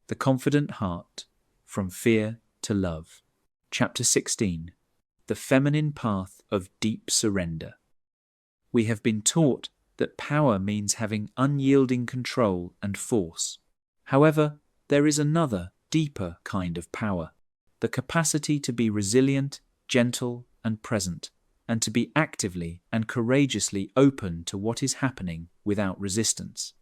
The Confident Heart, From Fear to Love. Chapter 16. The Feminine Path of Deep Surrender. We have been taught that power means having unyielding control and force. However, there is another, deeper kind of power, the capacity to be resilient, gentle, and present, and to be actively and courageously open to what is happening without resistance.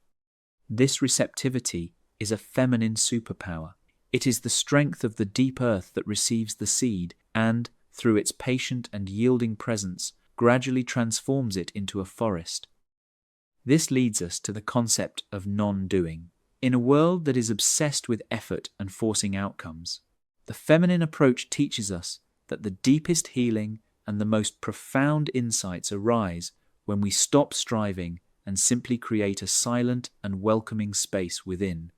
This receptivity is a feminine superpower. It is the strength of the deep earth that receives the seed and, through its patient and yielding presence, gradually transforms it into a forest. This leads us to the concept of non-doing. In a world that is obsessed with effort and forcing outcomes, the feminine approach teaches us that the deepest healing and the most profound insights arise when we stop striving and simply create a silent and welcoming space within.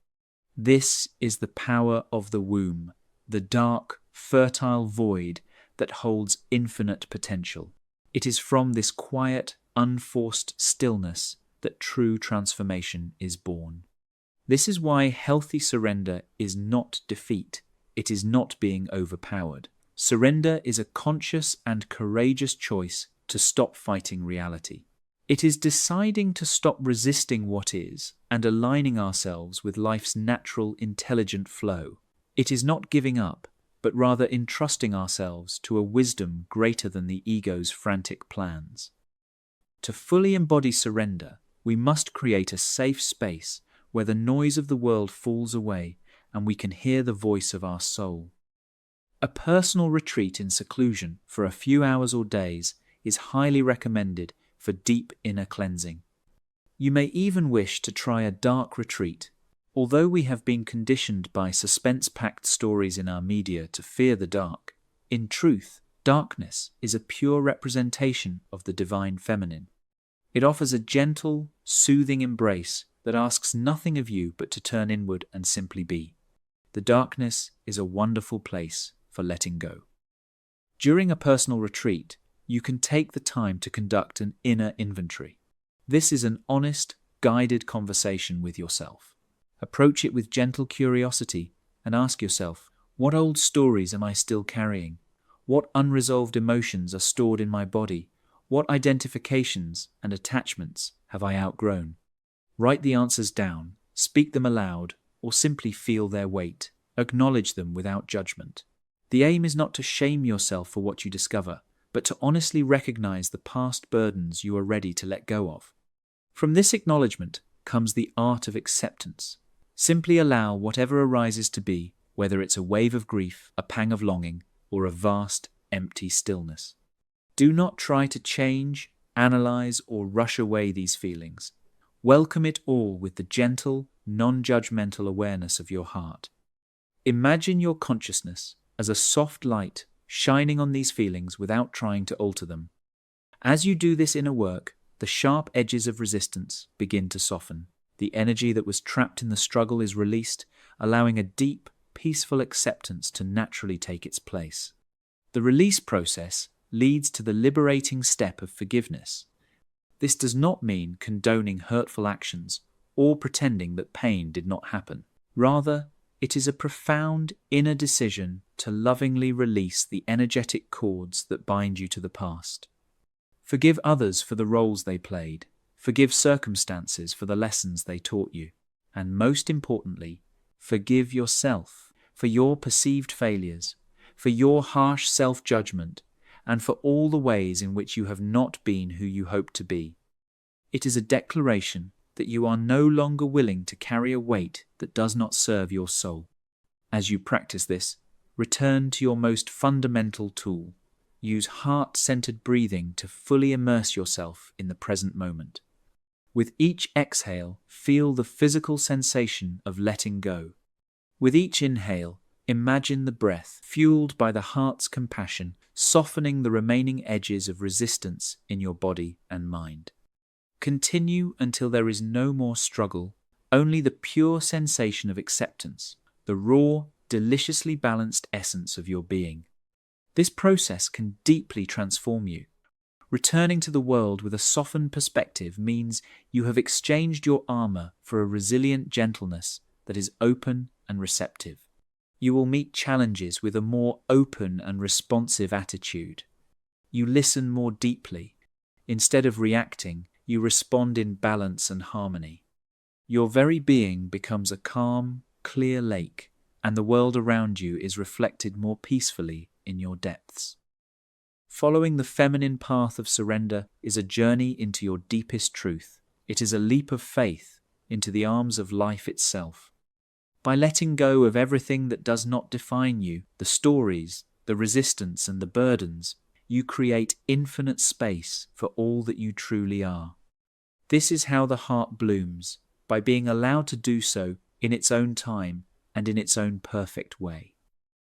This is the power of the womb, the dark, fertile void that holds infinite potential. It is from this quiet, unforced stillness that true transformation is born. This is why healthy surrender is not defeat. It is not being overpowered. Surrender is a conscious and courageous choice to stop fighting reality. It is deciding to stop resisting what is and aligning ourselves with life's natural, intelligent flow. It is not giving up, but rather entrusting ourselves to a wisdom greater than the ego's frantic plans. To fully embody surrender, we must create a safe space where the noise of the world falls away and we can hear the voice of our soul. A personal retreat in seclusion for a few hours or days is highly recommended for deep inner cleansing. You may even wish to try a dark retreat. Although we have been conditioned by suspense-packed stories in our media to fear the dark, in truth, darkness is a pure representation of the divine feminine. It offers a gentle, soothing embrace that asks nothing of you but to turn inward and simply be. The darkness is a wonderful place for letting go. During a personal retreat, you can take the time to conduct an inner inventory. This is an honest, guided conversation with yourself. Approach it with gentle curiosity and ask yourself, what old stories am I still carrying? What unresolved emotions are stored in my body? What identifications and attachments have I outgrown? Write the answers down, speak them aloud, or simply feel their weight. Acknowledge them without judgment. The aim is not to shame yourself for what you discover, but to honestly recognize the past burdens you are ready to let go of. From this acknowledgement comes the art of acceptance. Simply allow whatever arises to be, whether it's a wave of grief, a pang of longing, or a vast, empty stillness. Do not try to change, analyze, or rush away these feelings. Welcome it all with the gentle, non-judgmental awareness of your heart. Imagine your consciousness as a soft light shining on these feelings without trying to alter them. As you do this inner work, the sharp edges of resistance begin to soften. The energy that was trapped in the struggle is released, allowing a deep, peaceful acceptance to naturally take its place. The release process leads to the liberating step of forgiveness. This does not mean condoning hurtful actions or pretending that pain did not happen. Rather, it is a profound inner decision to lovingly release the energetic cords that bind you to the past. Forgive others for the roles they played. Forgive circumstances for the lessons they taught you. And most importantly, forgive yourself for your perceived failures, for your harsh self-judgment, and for all the ways in which you have not been who you hoped to be. It is a declaration that you are no longer willing to carry a weight that does not serve your soul. As you practice this, return to your most fundamental tool. Use heart-centered breathing to fully immerse yourself in the present moment. With each exhale, feel the physical sensation of letting go. With each inhale, imagine the breath, fueled by the heart's compassion, softening the remaining edges of resistance in your body and mind. Continue until there is no more struggle, only the pure sensation of acceptance, the raw, deliciously balanced essence of your being. This process can deeply transform you. Returning to the world with a softened perspective means you have exchanged your armor for a resilient gentleness that is open, and receptive. You will meet challenges with a more open and responsive attitude. You listen more deeply. Instead of reacting, you respond in balance and harmony. Your very being becomes a calm, clear lake, and the world around you is reflected more peacefully in your depths. Following the feminine path of surrender is a journey into your deepest truth. It is a leap of faith into the arms of life itself. By letting go of everything that does not define you, the stories, the resistance, and the burdens, you create infinite space for all that you truly are. This is how the heart blooms, by being allowed to do so in its own time and in its own perfect way.